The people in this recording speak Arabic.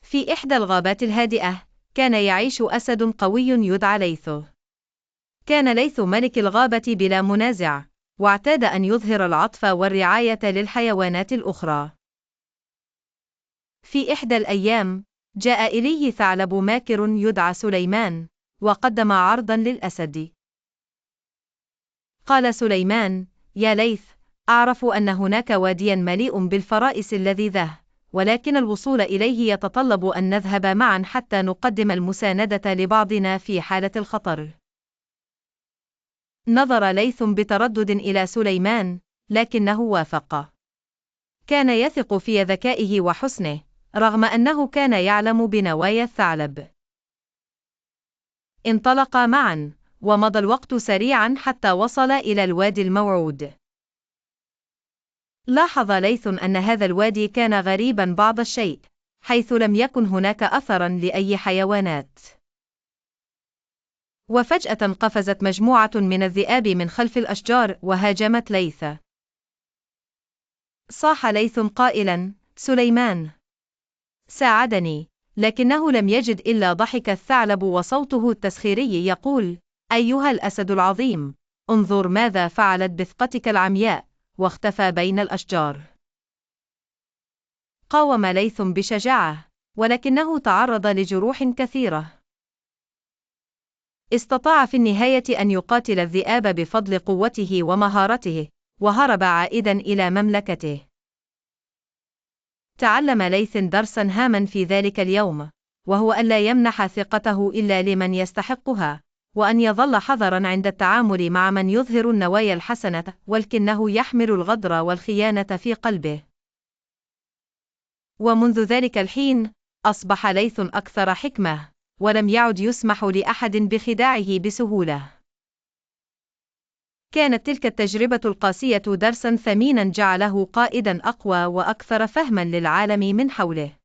في إحدى الغابات الهادئة، كان يعيش أسد قوي يدعى ليث. كان ليث ملك الغابة بلا منازع، واعتاد أن يظهر العطف والرعاية للحيوانات الأخرى. في إحدى الأيام، جاء إليه ثعلب ماكر يدعى سليمان، وقدم عرضا للأسد. قال سليمان: يا ليث، أعرف أن هناك واديا مليء بالفرائس اللذيذة، ولكن الوصول إليه يتطلب أن نذهب معا حتى نقدم المساندة لبعضنا في حالة الخطر. نظر ليث بتردد إلى سليمان، لكنه وافق. كان يثق في ذكائه وحسنه، رغم أنه كان يعلم بنوايا الثعلب. انطلقا معا، ومضى الوقت سريعا حتى وصل إلى الوادي الموعود. لاحظ ليث أن هذا الوادي كان غريبا بعض الشيء، حيث لم يكن هناك أثرا لأي حيوانات. وفجأة قفزت مجموعة من الذئاب من خلف الأشجار وهاجمت ليث. صاح ليث قائلا: سليمان، ساعدني، لكنه لم يجد إلا ضحك الثعلب وصوته التسخيري يقول: أيها الأسد العظيم، انظر ماذا فعلت بثقتك العمياء، واختفى بين الأشجار. قاوم ليث بشجاعة، ولكنه تعرض لجروح كثيرة. استطاع في النهاية أن يقاتل الذئاب بفضل قوته ومهارته، وهرب عائدا إلى مملكته. تعلم ليث درسا هاما في ذلك اليوم، وهو ألا يمنح ثقته إلا لمن يستحقها، وأن يظل حذرا عند التعامل مع من يظهر النوايا الحسنة ولكنه يحمل الغدر والخيانة في قلبه. ومنذ ذلك الحين، أصبح ليث أكثر حكمة، ولم يعد يسمح لأحد بخداعه بسهولة. كانت تلك التجربة القاسية درسا ثمينا جعله قائدا أقوى وأكثر فهما للعالم من حوله.